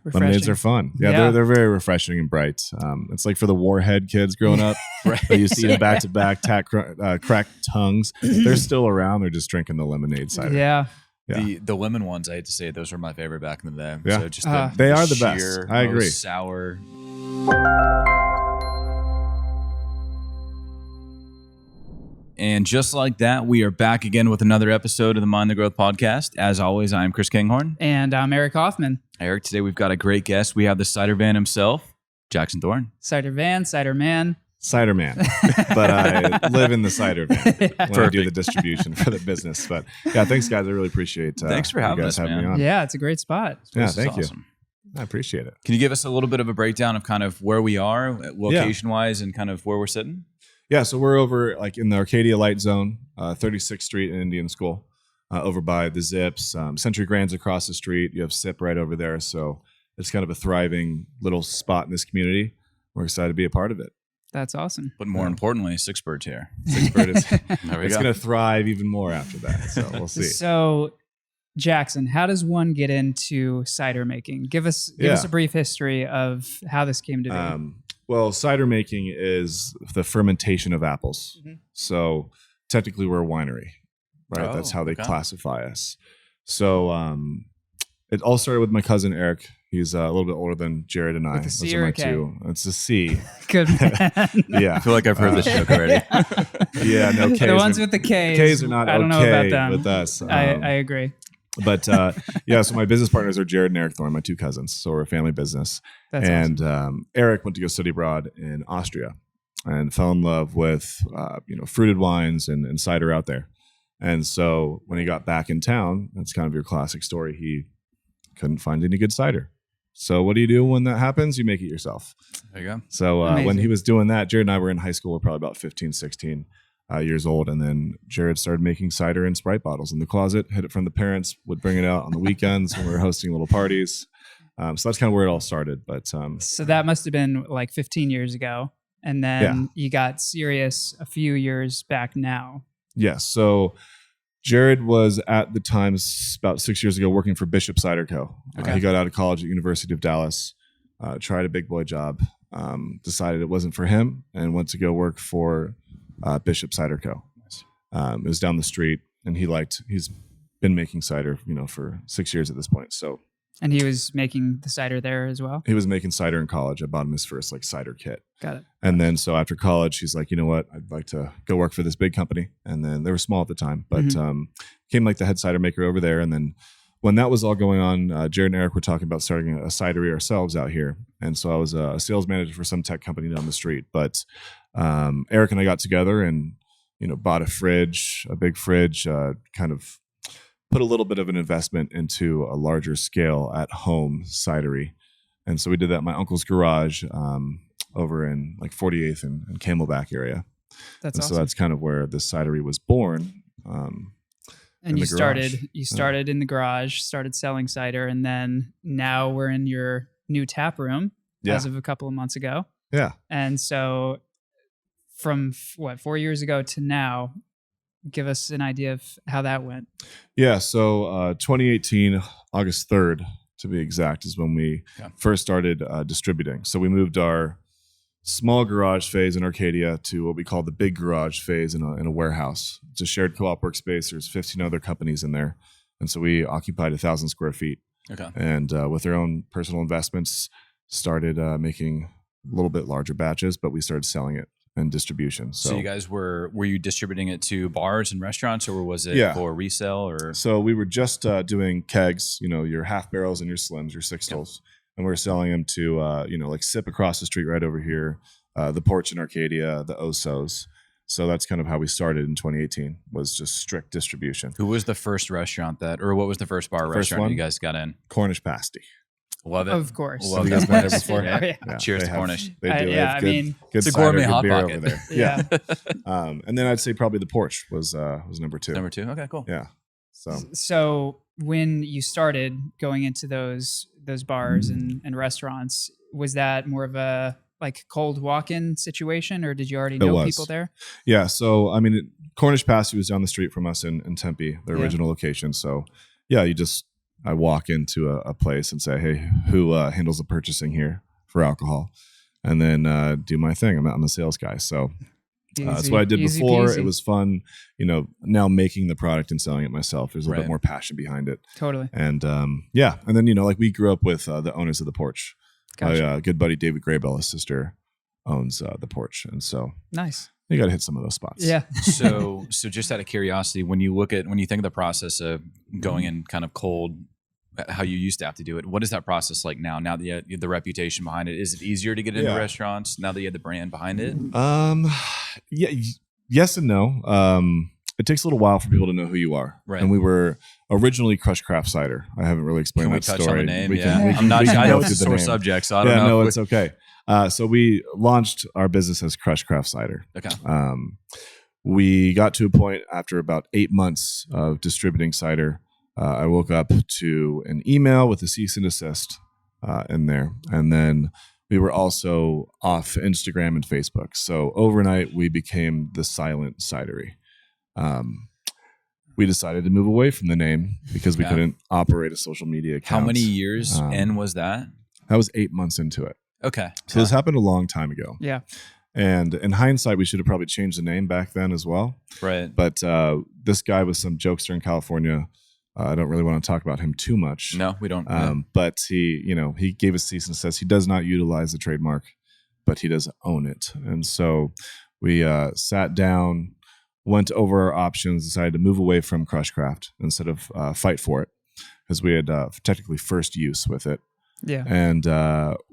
Refreshing. Lemonades are fun. Yeah. They're very refreshing and bright. It's like for the warhead kids growing up. Right. But you see them back to back, cracked tongues. They're still around. They're just drinking the lemonade cider. Yeah. The lemon ones, I hate to say it, those were my favorite back in the day. Yeah. So just they are the best. I agree. Sour. And just like that, we are back again with another episode of the Mind the Growth podcast. As always, I'm Chris Kinghorn. And I'm Eric Hoffman. Eric, today we've got a great guest. We have the Cider Van himself, Jackson Thorn. Cider Van, Cider Man. Cider Man. But I live in the Cider Van when I do the distribution for the business. But yeah, thanks, guys. I really appreciate thanks for having us, man. Me on. Yeah, it's a great spot. Yeah, thank you. I appreciate it. Can you give us a little bit of a breakdown of kind of where we are, location-wise, and kind of where we're sitting? Yeah, so we're over like in the Arcadia Light Zone, 36th Street and Indian School, over by the Zips. Century Grand's across the street. You have SIP right over there. So it's kind of a thriving little spot in this community. We're excited to be a part of it. That's awesome. But more importantly, Six Bird's here. Six Bird is it's going to thrive even more after that. So we'll see. So, Jackson, how does one get into cider making? Give us a brief history of how this came to be. Well, cider making is the fermentation of apples. Mm-hmm. So technically we're a winery, right? That's how they classify us. So it all started with my cousin, Eric. He's a little bit older than Jared and I. With a C or a K? It's a C. Good man. Yeah. I feel like I've heard this joke already. Yeah, no Ks. The ones with the Ks. Ks are not I don't know about them. with us. I agree. But so my business partners are Jared and Eric Thorn, my two cousins. So we're a family business. That's awesome. Eric went to go study abroad in Austria and fell in love with fruited wines and cider out there. And so when he got back in town, that's kind of your classic story. He couldn't find any good cider. So what do you do when that happens? You make it yourself. There you go. So when he was doing that, Jared and I were in high school. We're probably about 15, 16. Years old, and then Jared started making cider in Sprite bottles in the closet, hid it from the parents, would bring it out on the weekends when we were hosting little parties. So that's kind of where it all started. But so that must have been like 15 years ago, and then you got serious a few years back now. Yes. So Jared was at the time about 6 years ago working for Bishop Cider Co. He got out of college at University of Dallas, tried a big boy job, decided it wasn't for him, and went to go work for Bishop Cider Co. It was down the street, and he's been making cider, for 6 years at this point. So, and he was making the cider there as well. He was making cider in college. I bought him his first cider kit. Got it. And then so after college, he's like, you know what? I'd like to go work for this big company. And then they were small at the time, but became the head cider maker over there. And then when that was all going on, Jared and Eric were talking about starting a cidery ourselves out here. And so I was a sales manager for some tech company down the street. But Eric and I got together and, bought a big fridge, kind of put a little bit of an investment into a larger scale at home cidery. And so we did that in my uncle's garage over in 48th and Camelback area. That's awesome. So that's kind of where the cidery was born. And you started in the garage, started selling cider, and then now we're in your new tap room as of a couple of months ago. Yeah. And so from 4 years ago to now, give us an idea of how that went. Yeah. So 2018, August 3rd, to be exact, is when we first started distributing. So we moved our small garage phase in Arcadia to what we call the big garage phase in a warehouse. It's a shared co-op workspace. There's 15 other companies in there. And so we occupied 1,000 square feet. Okay. And with our own personal investments, started making a little bit larger batches, but we started selling it in distribution. So you guys were you distributing it to bars and restaurants, or was it for resale? Or so we were just doing kegs, your half barrels and your slims, your sixtels. And we're selling them to, SIP across the street right over here, the Porch in Arcadia, the Osos. So that's kind of how we started in 2018, was just strict distribution. Who was the first restaurant what was the first restaurant you guys got in? Cornish Pasty. Love it. Of course. Love you guys been there before? Yeah. Cheers to Cornish. They do. Good it's a cider, gourmet good hot beer pocket over there. Yeah. And then I'd say probably the Porch was number two. Number two. Okay, cool. Yeah. So when you started going into those bars and restaurants, was that more of a cold walk-in situation, or did you already know people there? Yeah. So Cornish Pasty was down the street from us in Tempe, the original location. So you just I walk into a place and say, hey, who handles the purchasing here for alcohol? And then do my thing. I'm a sales guy. So that's what I did before. Peasy. It was fun. Now making the product and selling it myself, there's a little bit more passion behind it. Totally. And and then, like we grew up with the owners of the Porch. Gotcha. My good buddy, David Graybell, his sister owns the Porch. And so Nice. you got to hit some of those spots. Yeah. So just out of curiosity, when you think of the process of going in kind of cold, how you used to have to do it, what is that process like now? Now that you have the reputation behind it, is it easier to get into restaurants now that you have the brand behind it? Yes and no. It takes a little while for people to know who you are. Right. And we were originally Crush Craft Cider. I haven't really explained Can we that touch story. on the name? We can I know go it's a through the sore name. subject, so I don't know. No, it's okay. So we launched our business as Crush Craft Cider. Okay. We got to a point after about 8 months of distributing cider. I woke up to an email with a cease and desist in there. And then we were also off Instagram and Facebook. So overnight, we became the Silent Cidery. We decided to move away from the name because we couldn't operate a social media account. How many years in was that? That was 8 months into it. Okay. So this happened a long time ago. Yeah. And in hindsight, we should have probably changed the name back then as well. Right. But this guy was some jokester in California. I don't really want to talk about him too much. No, we don't. But he gave us cease and desist. He does not utilize the trademark, but he does own it. And so we sat down, went over our options, decided to move away from Crush Craft instead of fight for it, because we had technically first use with it. Yeah. And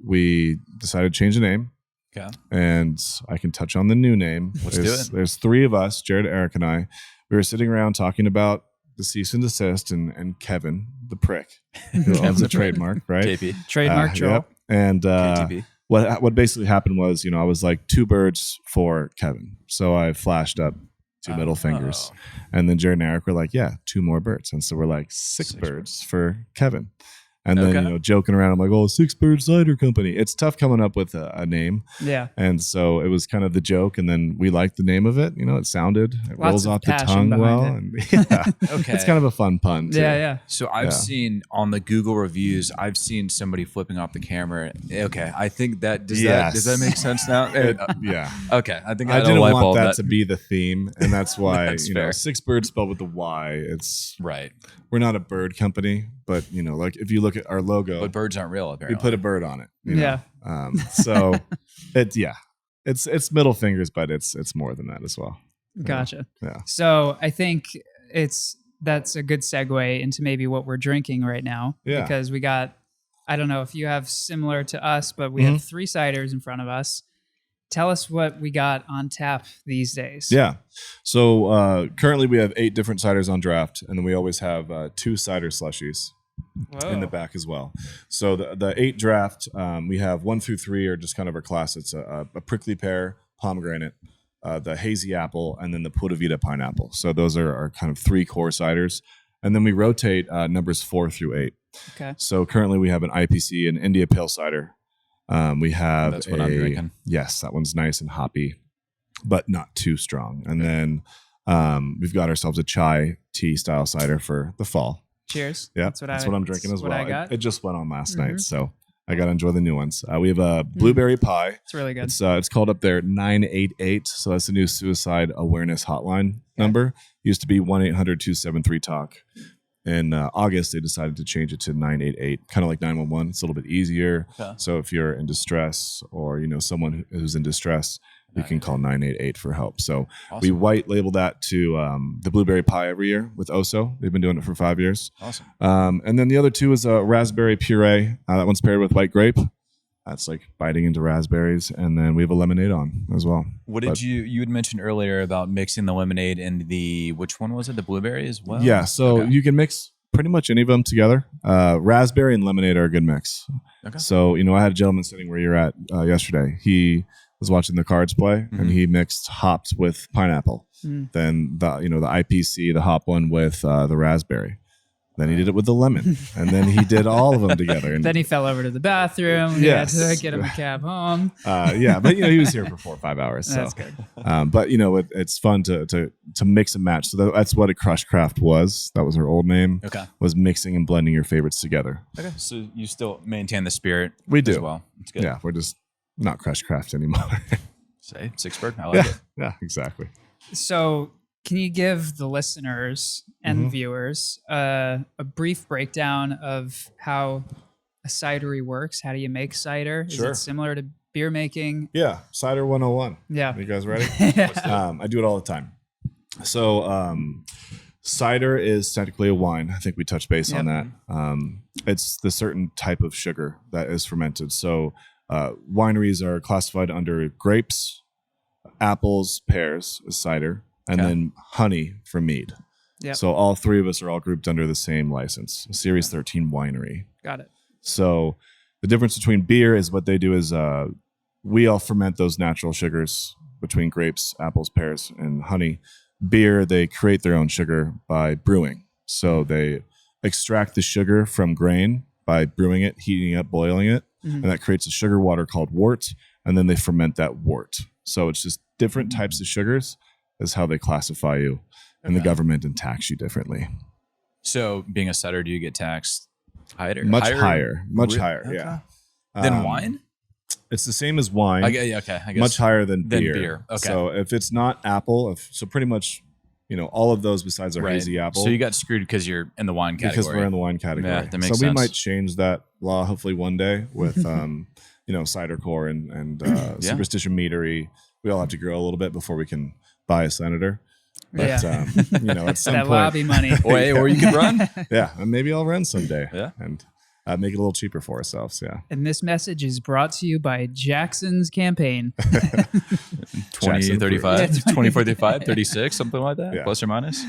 we decided to change the name. Okay. And I can touch on the new name. Let's do it. There's three of us, Jared, Eric, and I. We were sitting around talking about the cease and desist and Kevin, the prick, who owns the trademark, right? KP. Trademark troll. Yep. And KTP. what basically happened was, I was like 2 birds for Kevin. So I flashed up 2 middle fingers. And then Jared and Eric were like, 2 more birds. And so we're like 6 birds for Kevin. And then, joking around, I'm like, 6 Bird Cider Company. It's tough coming up with a name. Yeah. And so it was kind of the joke. And then we liked the name of it. It sounded, it rolls off the tongue well. And Okay. It's kind of a fun pun too. Yeah. So I've seen on the Google reviews, I've seen somebody flipping off the camera. Okay. I think that, does that make sense now? Yeah. Okay. I think I didn't want that to be the theme. And that's why, That's fair. 6 Birds spelled with the Y. It's right. We're not a bird company, but like if you look at our logo, But birds aren't real, apparently. we put a bird on it. Yeah. So it's middle fingers, but it's more than that as well. Gotcha. Yeah. So I think that's a good segue into maybe what we're drinking right now. Yeah. Because we got, I don't know if you have similar to us, but we have 3 ciders in front of us. Tell us what we got on tap these days. Yeah. So currently we have 8 different ciders on draft, and then we always have 2 cider slushies in the back as well. So the 8 draft, we have 1 through 3 are just kind of our class. It's a prickly pear, pomegranate, the hazy apple, and then the Pura Vida pineapple. So those are our kind of 3 core ciders. And then we rotate numbers 4 through 8. Okay. So currently we have an IPC, an India Pale Cider. We have That's what I'm drinking. Yes, that one's nice and hoppy, but not too strong. And then we've got ourselves a chai tea style cider for the fall. Cheers. Yeah, That's what I'm drinking as what well. I got. It just went on last night, so I got to enjoy the new ones. We have a blueberry pie. It's really good. It's called up there 988. So that's the new suicide awareness hotline number. Used to be 1-800-273-TALK. In August, they decided to change it to 988, kind of like 911. It's a little bit easier. Okay. So if you're in distress or someone who's in distress, you can call 988 for help. So we white label that to the blueberry pie every year with Oso. They've been doing it for 5 years. Awesome. And then the other 2 is a raspberry puree. That one's paired with white grape. That's like biting into raspberries. And then we have a lemonade on as well. What did you had mentioned earlier about mixing the lemonade and which one was it? The blueberry as well? Yeah. So you can mix pretty much any of them together. Raspberry and lemonade are a good mix. Okay. So, I had a gentleman sitting where you're at yesterday. He was watching the Cards play and he mixed hopped with pineapple. Then the IPC, the hop one with the raspberry. Then he did it with the lemon, and then he did all of them together. And then he fell over to the bathroom. Yes. He had to get him a cab home. But he was here for 4 or 5 hours. So. That's good. But it's fun to to mix and match. So that's what a Crush Craft was. That was our old name. Okay. Was mixing and blending your favorites together. Okay. So you still maintain the spirit. We do as well. It's good. Yeah, we're just not Crush Craft anymore. Say Sixbird. I like it. Yeah, exactly. So, can you give the listeners and viewers a brief breakdown of how a cidery works? How do you make cider? Is Sure. it similar to beer making? Yeah, Cider 101. Yeah. Are you guys ready? Yeah. I do it all the time. So cider is technically a wine. I think we touched base on that. It's the certain type of sugar that is fermented. So wineries are classified under grapes, apples, pears is cider, and then honey for mead. Yep. So all three of us are all grouped under the same license, Series 13 winery. Got it. So the difference between beer is what they do is we all ferment those natural sugars between grapes, apples, pears, and honey. Beer, they create their own sugar by brewing. So they extract the sugar from grain by brewing it, heating it, boiling it, and that creates a sugar water called wort, and then they ferment that wort. So it's just different types of sugars is how they classify you in the government and tax you differently. So being a cider, do you get taxed higher? Much higher. Okay. Yeah. Than wine? It's the same as wine. I guess. Much higher than beer. Okay. So if it's not apple, so pretty much, all of those besides our hazy apple. So you got screwed because you're in the wine category. Because we're in the wine category. Yeah, that makes so we sense. might change that law hopefully one day with, Cider Core and Superstition Meadery. We all have to grow a little bit before we can buy a senator. But, at some That point, lobby money. Or you could run. yeah, and maybe I'll run someday. Yeah. And make it a little cheaper for ourselves. Yeah. And this message is brought to you by Jackson's campaign. 2035, 2045, 36, something like that, Yeah. plus or minus.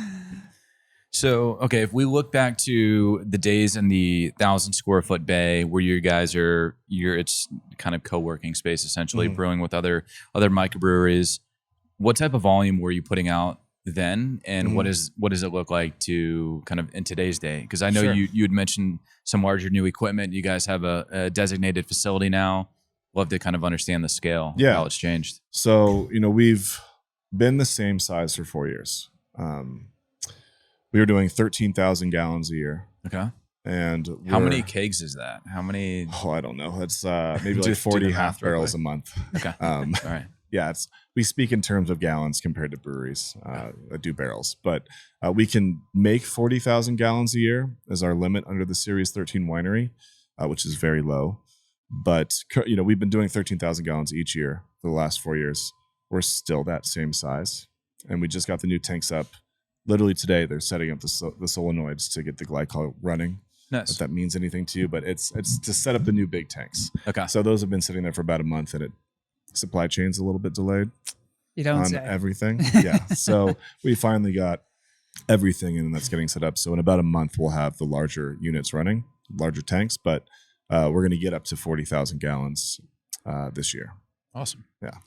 So, okay, if we look back to the days in the 1,000 square foot bay where you guys it's kind of co-working space, essentially brewing with other microbreweries, what type of volume were you putting out then? And what does it look like to kind of in today's day? Because I know Sure. you had mentioned some larger new equipment. You guys have a designated facility now. Love to kind of understand the scale, Yeah. how it's changed. So, we've been the same size for 4 years. We were doing 13,000 gallons a year. Okay. And How many kegs is that? How many? Oh, I don't know. It's maybe like Just do 40 the math half real barrels quick. a month. Okay. All right. Yeah, we speak in terms of gallons compared to breweries that do barrels, but we can make 40,000 gallons a year as our limit under the Series 13 winery, which is very low. But we've been doing 13,000 gallons each year for the last 4 years. We're still that same size, and we just got the new tanks up. Literally today, they're setting up the solenoids to get the glycol running. Nice. If that means anything to you, but it's to set up the new big tanks. Okay. So those have been sitting there for about a month, and supply chain's a little bit delayed You don't on say. everything. Yeah. So we finally got everything in, and that's getting set up. So in about a month, we'll have the larger units running, larger tanks, but we're going to get up to 40,000 gallons this year. Awesome. Yeah.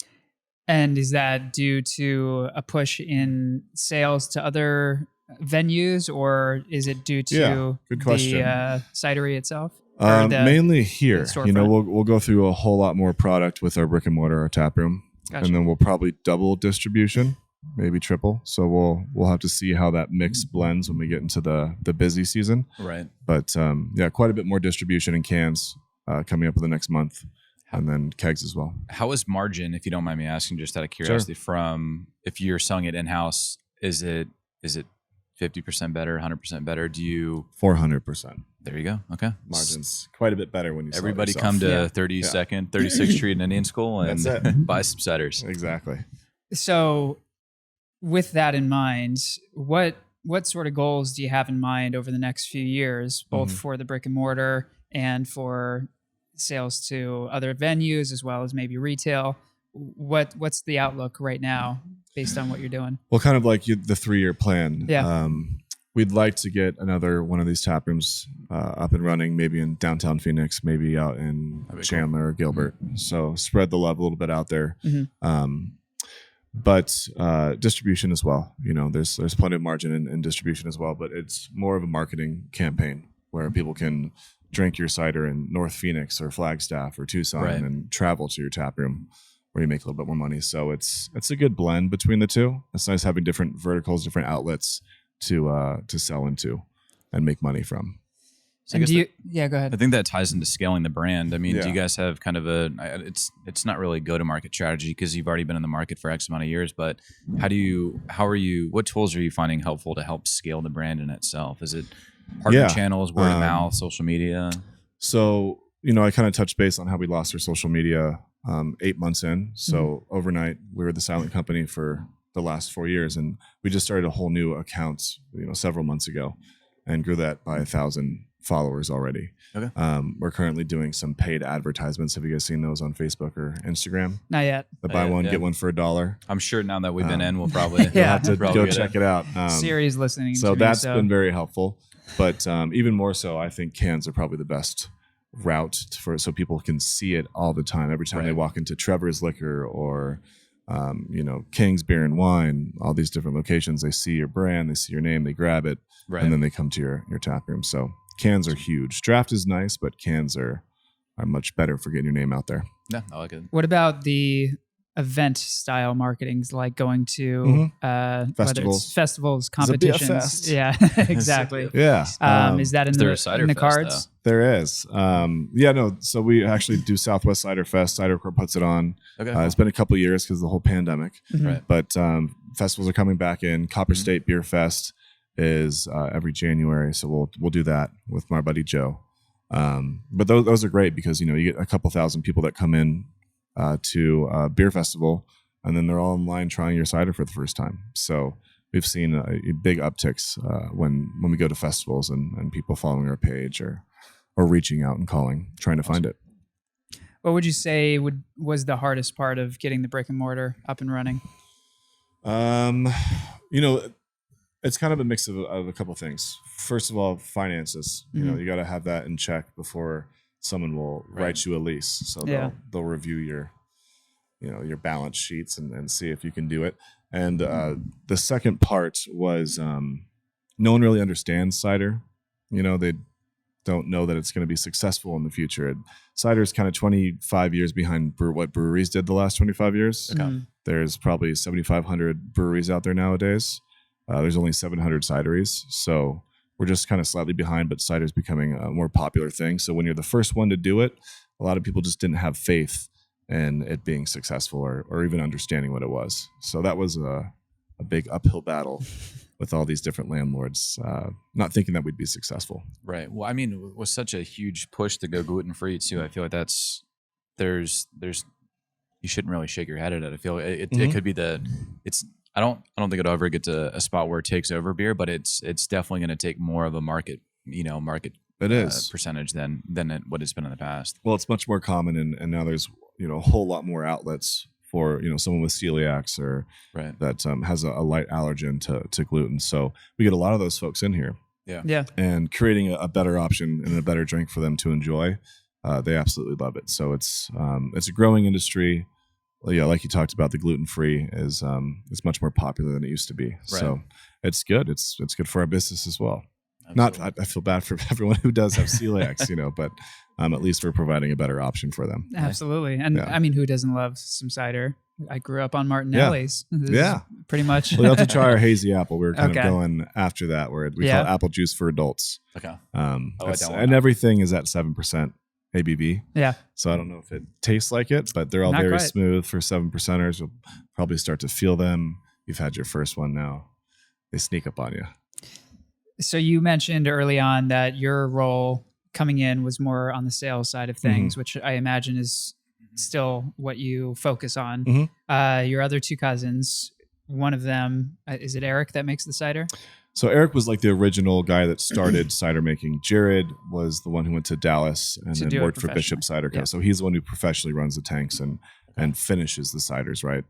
And is that due to a push in sales to other venues, or is it due to Yeah, good question. the cidery itself? Or the- Mainly here, storefront? we'll go through a whole lot more product with our brick and mortar, our tap room, Gotcha. and then we'll probably double distribution, maybe triple. So we'll have to see how that mix blends when we get into the busy season. Right. But quite a bit more distribution in cans coming up in the next month, and then kegs as well. How is margin, if you don't mind me asking, just out of curiosity, from if you're selling it in house, is it 50% better, 100% better? Do you 400%. There you go. Okay. Margins quite a bit better when you sell it Everybody yourself. come to Yeah. 36th Street in Indian School and That's it. buy some ciders. Exactly. So, with that in mind, what sort of goals do you have in mind over the next few years, both for the brick and mortar and for sales to other venues as well as maybe retail? What's the outlook right now based on what you're doing? Well, kind of like the 3-year plan. Yeah. We'd like to get another one of these tap rooms up and running, maybe in downtown Phoenix, maybe out in Chandler or Gilbert. So spread the love a little bit out there. But distribution as well. There's plenty of margin in distribution as well, but it's more of a marketing campaign where people can drink your cider in North Phoenix or Flagstaff or Tucson Right. and travel to your tap room. where you make a little bit more money. So it's a good blend between the two. It's nice having different verticals, different outlets to sell into and make money from. So And go ahead. I think that ties into scaling the brand. I mean, do Yeah. you guys have kind of it's not really a go-to-market strategy because you've already been in the market for X amount of years, but what tools are you finding helpful to help scale the brand in itself? Is it partner channels, word of mouth, social media? So, I kind of touched base on how we lost our social media 8 months in. So overnight, we were the silent company for the last 4 years, and we just started a whole new account, several months ago, and grew that by 1,000 followers already. Okay. We're currently doing some paid advertisements. Have you guys seen those on Facebook or Instagram? Not yet. The buy one, yeah. get one for $1. I'm sure now that we've been in, we'll probably You'll have to probably go get check it out. Siri's listening. So to me, that's been very helpful. But even more so, I think cans are probably the best route so people can see it all the time. Every time they walk into Trevor's Liquor or King's Beer and Wine, all these different locations, they see your brand, they see your name, they grab it, and then they come to your tap room. So cans are huge. Draft is nice, but cans are much better for getting your name out there. Yeah, I like it. What about the event style marketings, like going to Festivals. whether it's festivals, There's a beer competitions? fest. Yeah, exactly. Yeah. Is that in there the a cider in the fest, cards? There is. So we actually do Southwest Cider Fest. Cider Corp puts it on. Okay. It's been a couple of years because of the whole pandemic. Mhm. Right. But festivals are coming back in. Copper State Beer Fest is every January, so we'll do that with my buddy Joe. But those are great because you get a couple thousand people that come in to a beer festival, and then they're all in line trying your cider for the first time. So we've seen big upticks when we go to festivals and people following our page or reaching out and calling, trying to find it. What would you say was the hardest part of getting the brick and mortar up and running? It's kind of a mix of a couple things. First of all, finances. You got to have that in check before someone will write you a lease. So they'll review your balance sheets and see if you can do it. And the second part was no one really understands cider. They don't know that it's going to be successful in the future. Cider is kind of 25 years behind what breweries did the last 25 years. Okay. There's probably 7,500 breweries out there nowadays. There's only 700 cideries. So we're just kind of slightly behind, but cider is becoming a more popular thing. So when you're the first one to do it, a lot of people just didn't have faith in it being successful or even understanding what it was. So that was a big uphill battle with all these different landlords, not thinking that we'd be successful. Right. Well, I mean, it was such a huge push to go gluten-free too. I feel like there's you shouldn't really shake your head at it. I feel it could be I don't think it'll ever get to a spot where it takes over beer, but it's definitely going to take more of a market It is percentage than what it's been in the past. Well, it's much more common, and now there's a whole lot more outlets for someone with celiacs or that has a light allergen to gluten. So we get a lot of those folks in here. Yeah. And creating a better option and a better drink for them to enjoy, they absolutely love it. So it's a growing industry. Yeah, like you talked about, the gluten-free is much more popular than it used to be. Right. So it's good. It's good for our business as well. Absolutely. I feel bad for everyone who does have celiacs, but at least we're providing a better option for them. Absolutely. And I mean, who doesn't love some cider? I grew up on Martinelli's. Yeah. Pretty much. We'll have to try our hazy apple. We were kind of going after that, where we call it apple juice for adults. Okay. And everything is at 7% ABV. Yeah. So I don't know if it tastes like it, but they're all very smooth for 7%ers. You'll probably start to feel them. You've had your first one now. They sneak up on you. So you mentioned early on that your role coming in was more on the sales side of things, which I imagine is still what you focus on. Your other two cousins, one of them, is it Eric that makes the cider? So Eric was like the original guy that started cider making. Jared was the one who went to Dallas and then worked for Bishop Cider Co. Yeah. So he's the one who professionally runs the tanks and finishes the ciders, right?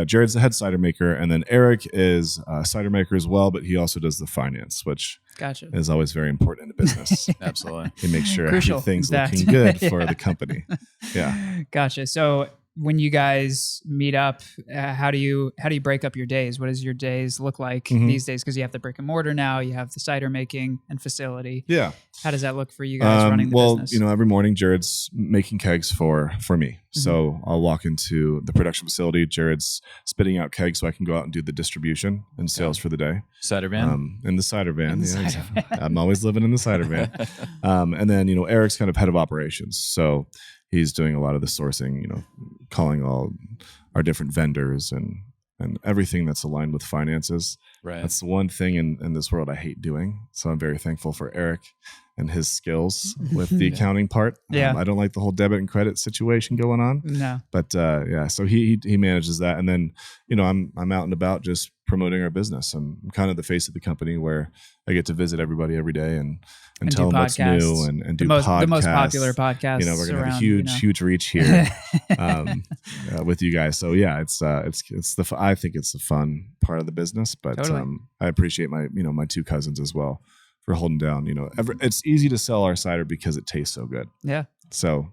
Jared's the head cider maker, and then Eric is a cider maker as well, but he also does the finance, which is always very important in a business. Absolutely. He makes sure everything's looking good for the company. Yeah. Gotcha. So when you guys meet up, how do you break up your days? What does your days look like these days? Because you have the brick and mortar now, you have the cider making and facility. Yeah. How does that look for you guys running the business? You know, every morning Jared's making kegs for me. So I'll walk into the production facility. Jared's spitting out kegs so I can go out and do the distribution and sales for the day. Cider van? In the cider van. In the cider van. I'm always living in the cider van. And then, you know, Eric's kind of head of operations. So he's doing a lot of the sourcing, you know, calling all our different vendors and everything that's aligned with finances. Right. That's the one thing in this world I hate doing. So I'm very thankful for Eric and his skills with the accounting part. I don't like the whole debit and credit situation going on. No. But so he manages that. And then, you know, I'm out and about just promoting our business. I'm kind of the face of the company where I get to visit everybody every day and tell them what's new and do podcasts. The most popular podcast. You know, we're going to have a huge reach here with you guys. So yeah, I think it's the fun part of the business, but totally. I appreciate my two cousins as well for holding down, you know, it's easy to sell our cider because it tastes so good. Yeah. So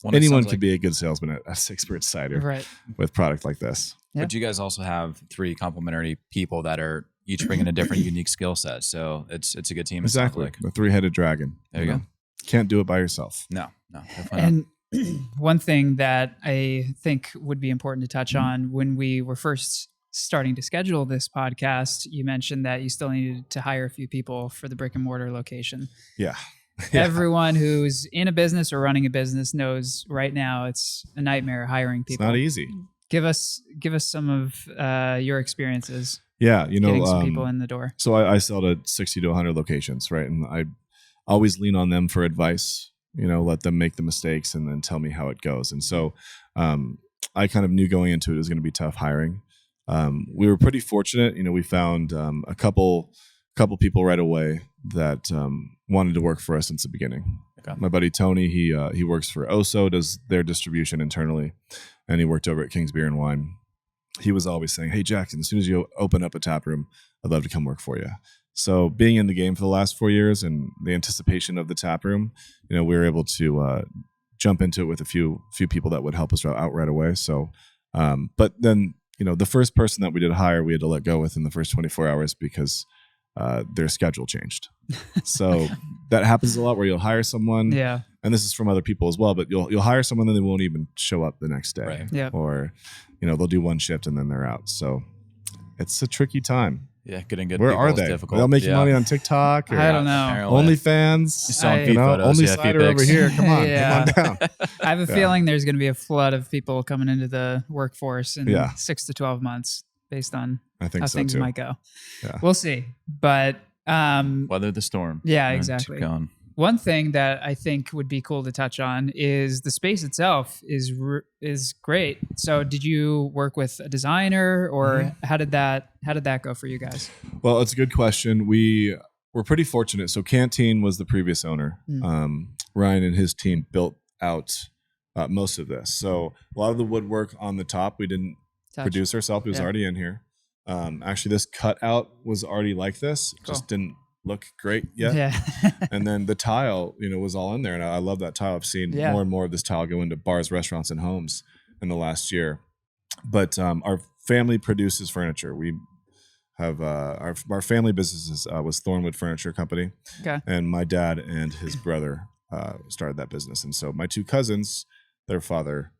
anyone could be a good salesman at Six Byrd Cider with product like this. Yeah. But you guys also have 3 complementary people that are each bringing a different unique skill set. So it's a good team. Exactly. The 3-headed dragon. There you go. Can't do it by yourself. No, definitely not. One thing that I think would be important to touch on when we were first starting to schedule this podcast, you mentioned that you still needed to hire a few people for the brick and mortar location. Yeah. Everyone who's in a business or running a business knows right now it's a nightmare hiring people. It's not easy. Give us some of your experiences. Yeah, you know, getting some people in the door. So I sell to 60 to 100 locations, right? And I always lean on them for advice. You know, let them make the mistakes and then tell me how it goes. And so I kind of knew going into it was going to be tough hiring. We were pretty fortunate. You know, we found a couple people right away that wanted to work for us since the beginning. Okay. My buddy Tony, he works for Oso, does their distribution internally, and he worked over at King's Beer and Wine. He was always saying, "Hey Jackson, as soon as you open up a tap room, I'd love to come work for you." So being in the game for the last 4 years and the anticipation of the tap room, you know, we were able to jump into it with a few people that would help us out right away. So, but then, you know, the first person that we did hire, we had to let go within the first 24 hours because their schedule changed. So that happens a lot where you'll hire someone, and this is from other people as well, but you'll hire someone and they won't even show up the next day, right. Yep. Or, you know, they'll do one shift and then they're out. So it's a tricky time. Yeah, getting good. Where are they? Difficult. They'll make money on TikTok. Or I don't know. OnlyFans. Only cider over here. Come on, come on down. I have a feeling there's going to be a flood of people coming into the workforce in 6 to 12 months, based on how things might go. Yeah. We'll see, but weather the storm. Yeah, exactly. One thing that I think would be cool to touch on is the space itself is great. So did you work with a designer, or how did that go for you guys? Well, it's a good question. We were pretty fortunate. So Canteen was the previous owner. Ryan and his team built out most of this. So a lot of the woodwork on the top, we didn't produce ourselves. It was already in here. Actually, this cutout was already like this. Cool. Just didn't look great yet. Yeah. And then the tile, you know, was all in there. And I love that tile. I've seen more and more of this tile go into bars, restaurants, and homes in the last year. But our family produces furniture. We have our family business was Thorn Furniture Company. Okay. And my dad and his brother started that business. And so my two cousins, their father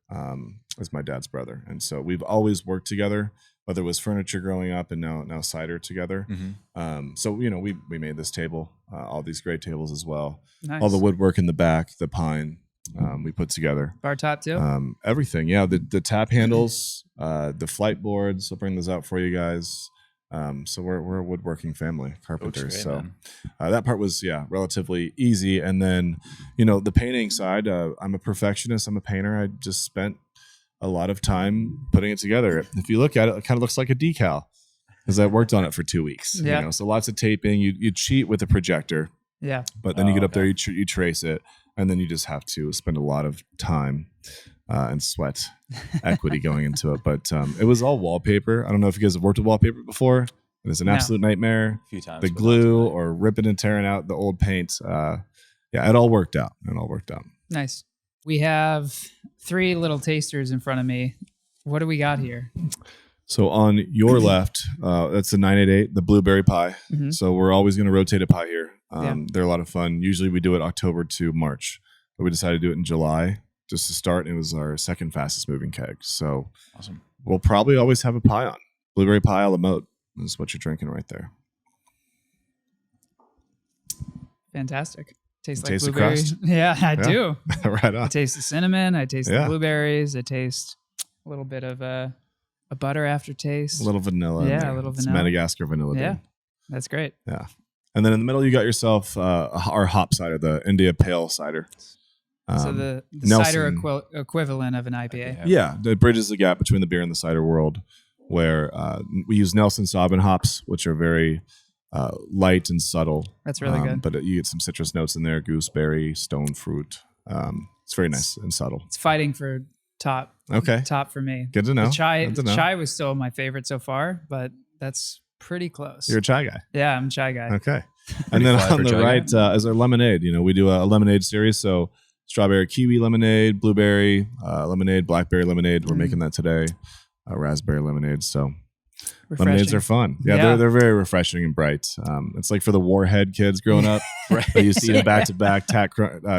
is my dad's brother. And so we've always worked together, whether it was furniture growing up and now cider together. So, you know, we made this table, all these great tables as well. Nice. All the woodwork in the back, the pine, we put together. Bar top too? Everything. Yeah. The tap handles, the flight boards. I'll bring those out for you guys. So we're a woodworking family, carpenters. Great, so that part was, relatively easy. And then, you know, the painting side, I'm a perfectionist. I'm a painter. I just spent a lot of time putting it together. If you look at it, it kind of looks like a decal because I worked on it for 2 weeks. Yeah. You know, so lots of taping. You cheat with a projector. Yeah. But then you get up there, you trace it, and then you just have to spend a lot of time and sweat equity going into it. But it was all wallpaper. I don't know if you guys have worked with wallpaper before. It's an absolute nightmare. A few times. The glue or ripping and tearing out the old paint. It all worked out. Nice. we have 3 little tasters in front of me. What do we got here? So on your left, that's the 988, the blueberry pie. Mhm. So we're always going to rotate a pie here. Yeah. They're a lot of fun. Usually we do it October to March, but we decided to do it in July just to start. It was our second fastest moving keg. So Awesome. we'll probably always have a pie on. Blueberry pie a la mode is what you're drinking right there. Fantastic. Tastes like Taste the blueberry. crust? Yeah, I do. Right I on. taste the cinnamon. I taste Yeah. the blueberries. I taste a little bit of a butter aftertaste. A little vanilla. in Yeah, there. a little It's vanilla. Madagascar vanilla. Yeah. bean. That's great. Yeah. And then in the middle, you got yourself our hop cider, the India Pale cider. So the Nelson- cider equivalent of an IPA. Yeah, it bridges the gap between the beer and the cider world, where we use Nelson Sauvin hops, which are very light and subtle. That's really good. But you get some citrus notes in there, gooseberry, stone fruit. It's very nice and subtle. It's fighting for top Okay, for me. good to know. The chai Good to know. chai was still my favorite so far, but that's pretty close. You're a chai guy. Yeah, I'm a chai guy. Okay. And then fly on for the chai right is our lemonade. We do a lemonade series. So strawberry kiwi lemonade, blueberry lemonade, blackberry lemonade. We're making that today. Raspberry lemonade. So lemonades are fun. Yeah, Yeah. They're very refreshing and bright. It's like for the warhead kids growing up. They used to eat them back to back,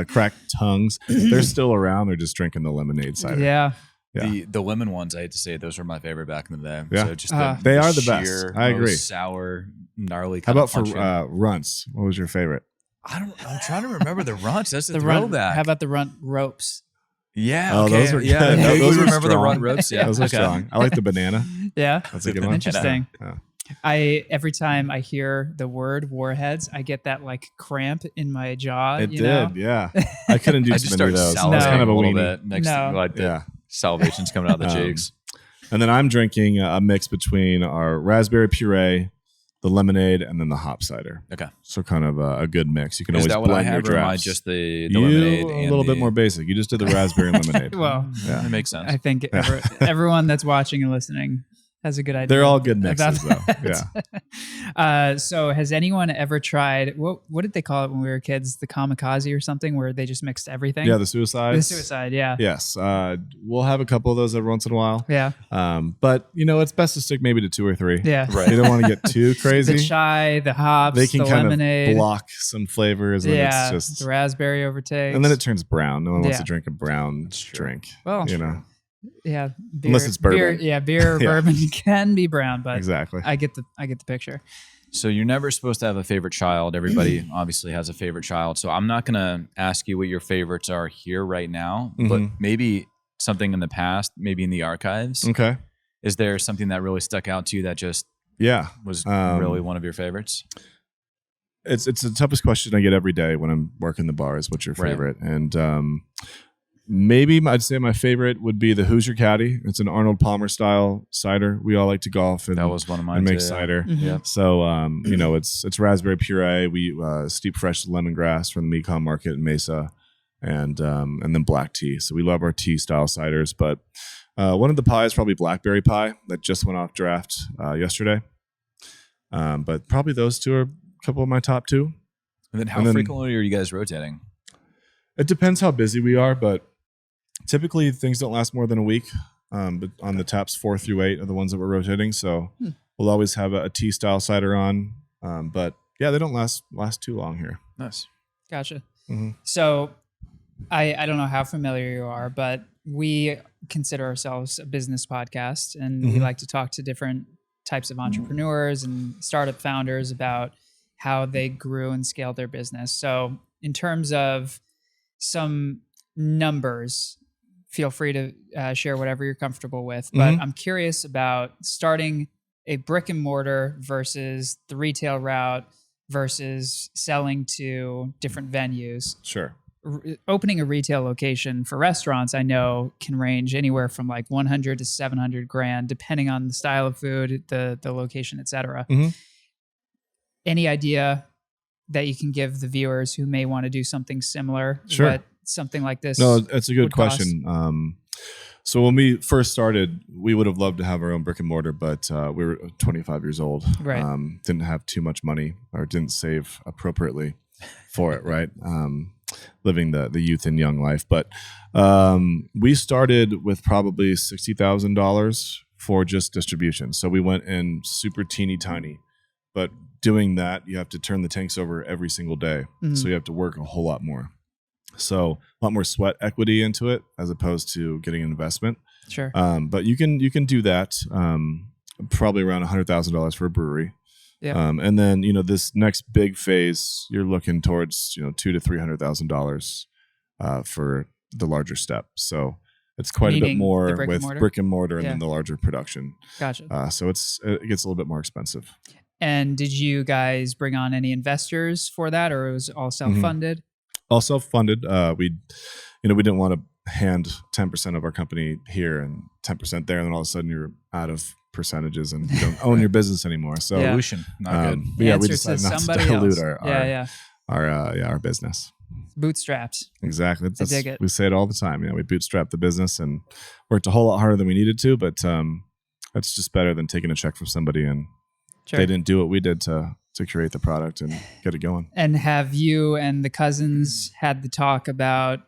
cracked tongues. They're still around. They're just drinking the lemonade cider. Yeah. Yeah. The lemon ones, I hate to say, those were my favorite back in the day. Yeah. So just They are the best. sheer, I agree. most sour, gnarly. How kind of about for punch in. runts? What was your favorite? I'm trying to remember the runts. That's the The run. throwback. How about the run ropes? Yeah. Oh, okay. those were yeah. good. I Those vaguely were remember the strong. run ropes. Yeah. Those are Okay. strong. I like the banana. Yeah. That's a good one. Interesting. Yeah. Every time I hear the word warheads, I get that like cramp in my jaw. It you know? did, yeah. I couldn't do I too just many started of those. salivating That's kind of a a little weenie. bit. Next No. thing, like the Yeah. salivation's coming out of the Um, cheeks. And then I'm drinking a mix between our raspberry puree, the lemonade, and then the hop cider. Okay. So kind of a good mix. You can Is always that what I blend your have, or am I drafts. just the You lemonade? a and little bit the- more basic. You just did the raspberry and lemonade. Well, Yeah. That makes sense. I think everyone that's watching and listening has a good idea. They're all good about mixes, though. that. Yeah. So has anyone ever tried, what did they call it when we were kids? The kamikaze or something, where they just mixed everything? Yeah, the suicides. The suicide, yeah. Yes. We'll have a couple of those every once in a while. Yeah. But, it's best to stick maybe to 2 or 3. Yeah. Right. You don't want to get too crazy. The chai, the hops, They can the kind lemonade. of block some flavors. And Yeah. it's just, The raspberry overtakes. and then it turns brown. No one wants Yeah. to drink a brown drink. Well, Yeah. beer, Unless it's bourbon. Beer or Yeah. bourbon can be brown, but Exactly. I get the picture. So you're never supposed to have a favorite child. Everybody obviously has a favorite child. So I'm not going to ask you what your favorites are here right now, but Mhm. maybe something in the past, maybe in the archives. Okay. Is there something that really stuck out to you that just Yeah. was Um, really one of your favorites? It's the toughest question I get every day when I'm working the bar is what's your Right. favorite? And maybe I'd say my favorite would be the Hoosier Caddy. It's an Arnold Palmer style cider. We all like to golf and, That was one of mine and make too. cider. Mhm. Yeah. So it's raspberry puree. We steep fresh lemongrass from the Mekong Market in Mesa, and then black tea. So we love our tea style ciders. But one of the pies probably blackberry pie that just went off draft yesterday. But probably those two are a couple of my top 2. And then how And then- frequently are you guys rotating? It depends how busy we are, but typically things don't last more than a week. But on the taps 4 through 8 are the ones that we're rotating. So we'll always have a tea style cider on. But yeah, they don't last too long here. Nice. Gotcha. Mhm. So I don't know how familiar you are, but we consider ourselves a business podcast, and we Mhm. like to talk to different types of entrepreneurs and startup founders about how they grew and scaled their business. So in terms of some numbers, feel free to share whatever you're comfortable with. But Mhm. I'm curious about starting a brick and mortar versus the retail route versus selling to different venues. Sure. Opening a retail location for restaurants, I know, can range anywhere from like 100 to 700 grand, depending on the style of food, the location, etc. Mhm. Any idea that you can give the viewers who may want to do something similar? Sure. What something like this? No, it's a good would cost? question. So when we first started, we would have loved to have our own brick and mortar, but we were 25 years old. Right. Didn't have too much money or didn't save appropriately for it, right? living the youth and young life. But we started with probably $60,000 for just distribution. So we went in super teeny tiny, but doing that, you have to turn the tanks over every single day. So you have to work a whole lot more. So a lot more sweat equity into it as opposed to getting an investment. Sure. But you can do that. Probably around $100,000 for a brewery. Yeah. And then, this next big phase, you're looking towards, $200,000 to $300,000 for the larger step. So it's quite a bit more with brick and mortar and then the larger production. Gotcha. So it gets a little bit more expensive. And did you guys bring on any investors for that, or it was all self-funded? All self-funded. We didn't want to hand 10% of our company here and 10% there, and then all of a sudden you're out of percentages and you don't own your business anymore. So dilution, not good. We decided not to dilute our business. Bootstrapped. Exactly. I dig it. We say it all the time. We bootstrapped the business and worked a whole lot harder than we needed to, but that's just better than taking a check from somebody and they didn't do what we did to create the product and get it going. And have you and the cousins had the talk about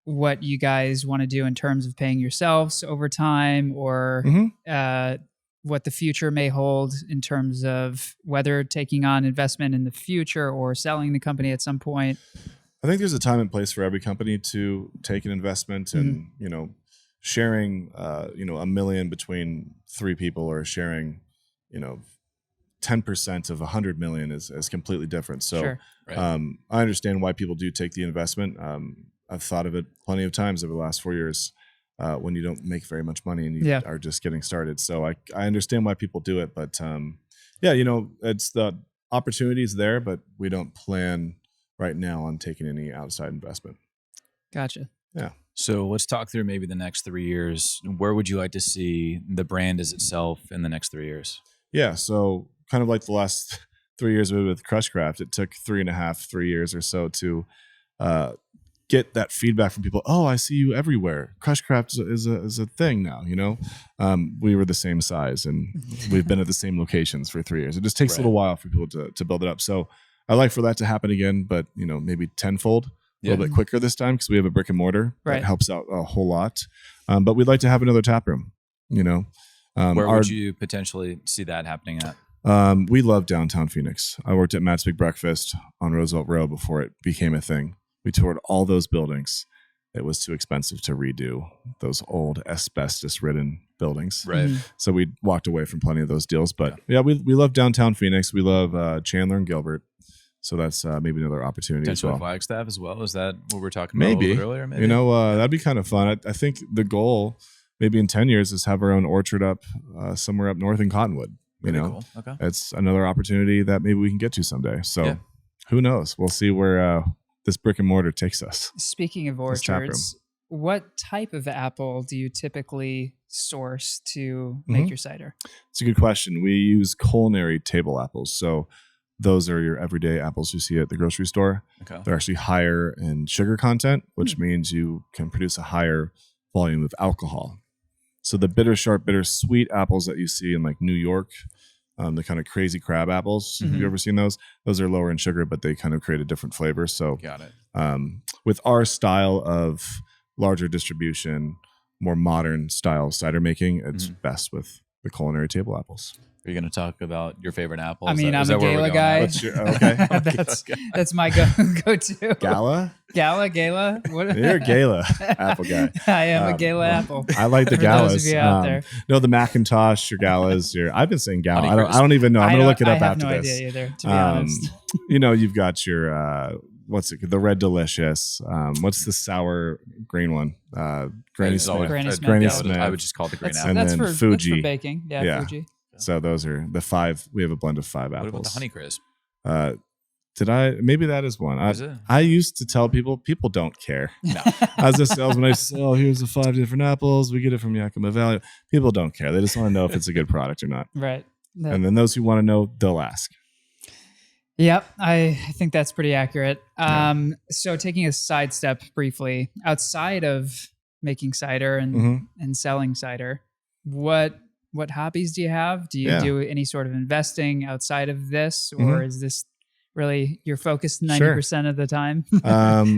what you guys want to do in terms of paying yourselves over time, or what the future may hold in terms of whether taking on investment in the future or selling the company at some point? I think there's a time and place for every company to take an investment, and sharing $1 million between 3 people, or sharing 10% of 100 million is completely different. So I understand why people do take the investment. I've thought of it plenty of times over the last 4 years when you don't make very much money and you are just getting started. So I understand why people do it, but it's the opportunities there, but we don't plan right now on taking any outside investment. Gotcha. Yeah. So let's talk through maybe the next 3 years. Where would you like to see the brand as itself in the next 3 years? Yeah. So kind of like the last 3 years with Crushcraft, it took 3 years or so to get that feedback from people. Oh, I see you everywhere. Crushcraft is a thing now. We were the same size and we've been at the same locations for 3 years. It just takes a little while for people to build it up. So I like for that to happen again, but maybe tenfold, a little bit quicker this time because we have a brick and mortar that helps out a whole lot. But we'd like to have another tap room. Where would you potentially see that happening at? We love downtown Phoenix. I worked at Matt's Big Breakfast on Roosevelt Row before it became a thing. We toured all those buildings. It was too expensive to redo those old asbestos-ridden buildings. Right. So we walked away from plenty of those deals. But we love downtown Phoenix. We love Chandler and Gilbert. So that's maybe another opportunity as well. Flagstaff as well. Is that what we were talking about a little bit earlier? Maybe. That'd be kind of fun. I think the goal maybe in 10 years is have our own orchard up somewhere up north in Cottonwood. Cool. Okay. It's another opportunity that maybe we can get to someday. So who knows? We'll see where this brick and mortar takes us. Speaking of orchards, what type of apple do you typically source to make your cider? It's a good question. We use culinary table apples. So those are your everyday apples you see at the grocery store. Okay. They're actually higher in sugar content, which means you can produce a higher volume of alcohol. So the bitter, sharp, bitter, sweet apples that you see in like New York, the kind of crazy crab apples, have you ever seen those? Those are lower in sugar, but they kind of create a different flavor. So got it. With our style of larger distribution, more modern style cider making, it's best with the culinary table apples. Are you going to talk about your favorite apples? I mean, I'm a Gala guy. That's my go-to. Gala? Gala? What? You're a Gala apple guy. I am a Gala apple. I like the Galas. Those of you out there. No, the Macintosh, your Galas. I've been saying Gala. I don't even know. I'm going to look it up after this. I have no idea either, to be honest. You've got your, the Red Delicious. What's the sour green one? Granny Smith. Granny Smith. I would just call it the green apple. And that's then for, Fuji. That's for baking. Yeah, Fuji. So those are the 5. We have a blend of 5 apples. What about the Honeycrisp? Maybe that is one. Is it? I used to tell people don't care. No. As a salesman, I used to say, here's the 5 different apples. We get it from Yakima Valley. People don't care. They just want to know if it's a good product or not. Right. And then those who want to know, they'll ask. Yep. I think that's pretty accurate. So taking a sidestep briefly, outside of making cider and selling cider, what hobbies do you have? Do you do any sort of investing outside of this, or is this really you're focused 90% of the time,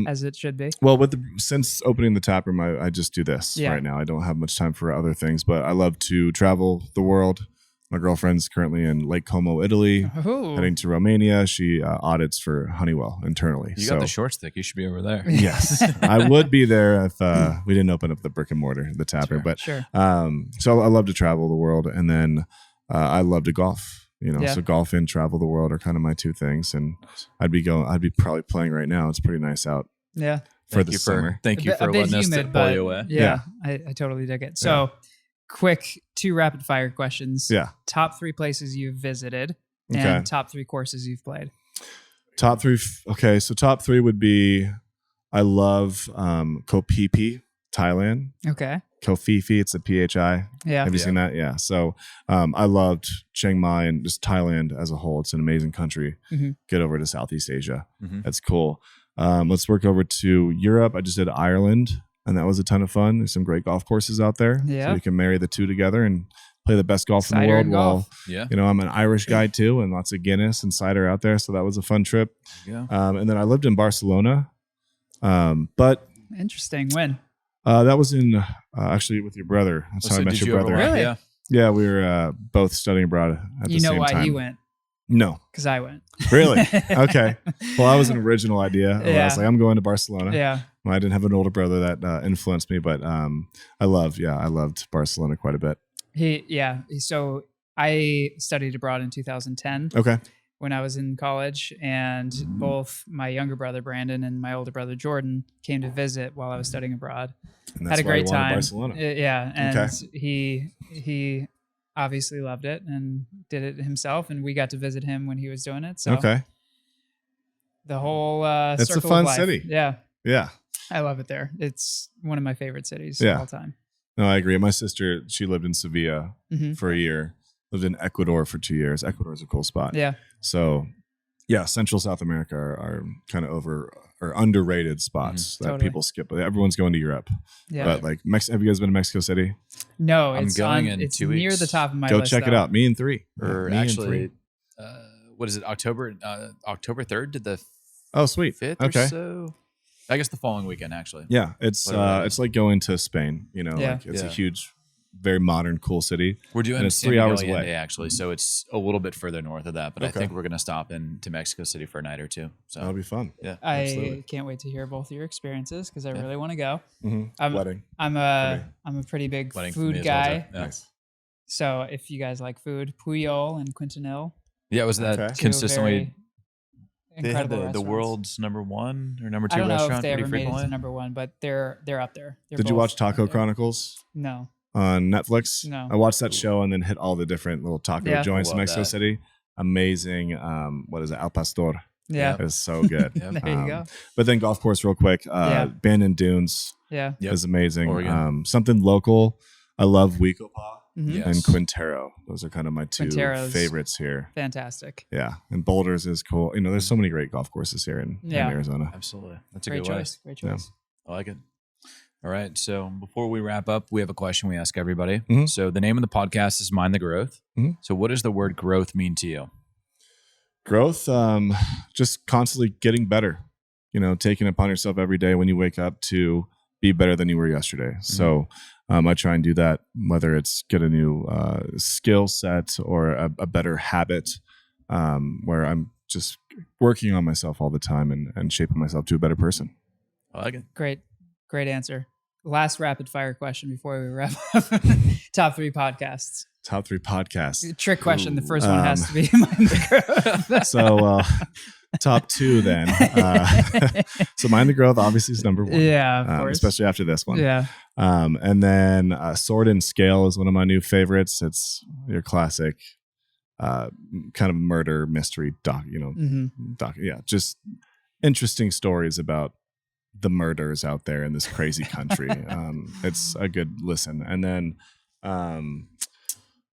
as it should be. Well, since opening the tap room, I just do this Yeah. right now. I don't have much time for other things, but I love to travel the world. My girlfriend's currently in Lake Como, Italy, Oh, heading to Romania. She audits for Honeywell internally. You got the short stick. You should be over there. Yes, I would be there if we didn't open up the brick and mortar, the tap room. But sure. so I love to travel the world, and then I love to golf. Yeah. So golf and travel the world are kind of my two things, and I'd be probably playing right now. It's pretty nice out Yeah. for the summer. Thank you A for bit letting us humid, pull but you away. Yeah, I totally dig it. So, quick 2 rapid fire questions. Yeah. Top 3 places you've visited Okay. and top 3 courses you've played. Top 3. Okay, so top 3 would be I love Koh Phi Phi, Thailand. Okay. Koh Phi Phi, it's a PHI. Yeah. Have you seen that? Yeah. So I loved Chiang Mai and just Thailand as a whole. It's an amazing country. Mhm. Get over to Southeast Asia. Mhm. That's cool. Let's work over to Europe. I just did Ireland, and that was a ton of fun. There's some great golf courses out there. Yeah. So you can marry the two together and play the best golf in the Cider world and while, golf. Yeah. I'm an Irish guy too, and lots of Guinness and cider out there. So that was a fun trip. Yeah. And then I lived in Barcelona. But Interesting. When? that was in actually with your brother. That's how I So met did your you brother. overlap? Really? Yeah. Yeah, we were both studying abroad at the You know same why time. he went? No, Because I went. really? Okay. Well, that was an original idea. I Yeah. was like, I'm going to Barcelona. Yeah. Well, I didn't have an older brother that influenced me, but I loved Barcelona quite a bit. So I studied abroad in 2010 Okay. when I was in college, and both my younger brother Brandon and my older brother Jordan came to visit while I was studying abroad. And Had a why I great wanted time. Barcelona. Yeah, and Okay. he obviously loved it and did it himself, and we got to visit him when he was doing it. So Okay. the whole It's a circle fun of life. city. Yeah, Yeah. I love it there. It's one of my favorite cities Yeah. of all time. No, I agree. My sister, she lived in Sevilla Mhm. for a year, lived in Ecuador for 2 years. Ecuador is a cool spot. Yeah, So, yeah, Central South America are kind of underrated spots that Totally. people skip. Everyone's going to Europe. yeah. But like, have you guys been to Mexico City? No, I'm it's going on, in it's 2 near weeks. the top of my Go list. check it though. out. Me and 3. Or Me and actually, 3. what is it? October 3rd to the Oh, sweet. 5th Okay. or so. I guess the following weekend, actually. Yeah, it's Whatever. it's like going to Spain. Yeah. Like it's a Yeah. huge, very modern, cool city. We're doing And it's San 3 hours Miguel away. Allende, actually, so it's a little bit further north of that. But I Okay. think we're gonna stop into Mexico City for a night or two. So That'll be fun. yeah, I Absolutely. can't wait to hear both of your experiences because I Yeah. really want to go. Mm-hmm. Wedding. I'm a pretty big Wedding for me food as well, guy. too. Yeah. Nice. So if you guys like food, Puyol and Quintanil, Yeah, was that Okay. two consistently? very They had incredible the restaurants. world's #1 or #2 I don't know restaurant if they pretty ever made it frequently. to #1, but they're up there. They're Did you both watch up Taco there. Chronicles No. on Netflix? No. I watched that show and then hit all the different little taco Yeah. joints in Love Mexico that. City. Amazing. What is it? Al Pastor. Yeah. It's so good. Yep. There you go. But then golf course, real quick. Yeah. Bandon Dunes Yeah. Yep. is amazing. Oregon. Something local. I love Huicopa Mhm. Yeah. and Yes. Quintero. Those are kind of my two Quintero's- favorites here. Fantastic. Yeah, and Boulders is cool. There's so many great golf courses here in Yeah. Arizona. Absolutely, that's a Great good way. choice. Great Yeah. choice. I like it. All right. So before we wrap up, we have a question we ask everybody. Mhm. So the name of the podcast is Mind the Growth. Mhm. So what does the word growth mean to you? Growth, just constantly getting better. Taking it upon yourself every day when you wake up to be better than you were yesterday. So I try and do that, whether it's get a new skill set or a better habit, where I'm just working on myself all the time and shaping myself to a better person. I like it. Great answer. Last rapid fire question before we wrap up. Top 3 podcasts. Top 3 podcasts. Trick question. The Ooh, first one has to be Mind the Growth. So top 2 then. So Mind the Growth obviously is number 1. Yeah, of course. Especially after this one. Yeah. And then Sword and Scale is one of my new favorites. It's your classic kind of murder mystery doc. Mhm. Yeah, just interesting stories about the murders out there in this crazy country. It's a good listen. And then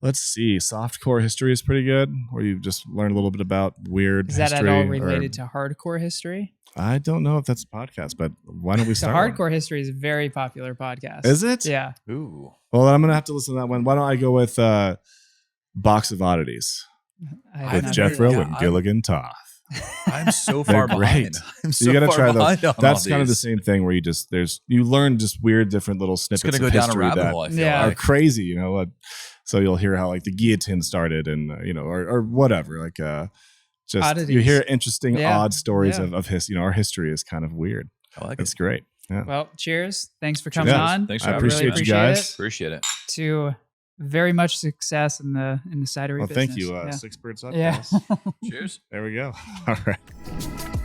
let's see, softcore history is pretty good, where you just learn a little bit about weird Is that at history. all related to hardcore history? I don't know if that's a podcast, but why don't we So start? hardcore history is a very popular podcast. Is it? Yeah. Ooh. Well, I'm gonna have to listen to that one. Why don't I go with Box of Oddities I have with not heard of Jethro that. and Gilligan Toth? I'm so They're far great. behind. I'm so You got to far try those. behind on That's all kind of the these. same thing where you learn just weird, different little It's snippets going to of go down a history rabbit that hole, I feel Yeah. are like. crazy, you know. So you'll hear how like the guillotine started, and or whatever. Like just Oddities. you hear interesting, Yeah. odd stories Yeah. of his. Our history is kind of weird. I like It's it. great. Yeah. Well, cheers. Thanks for coming Yeah. on. Thanks I for having me, appreciate man. you guys. Appreciate it. To very much success in the cidery Well, business. thank you. Yeah. 6 birds up, Yeah. guys. Cheers. There we go. All right.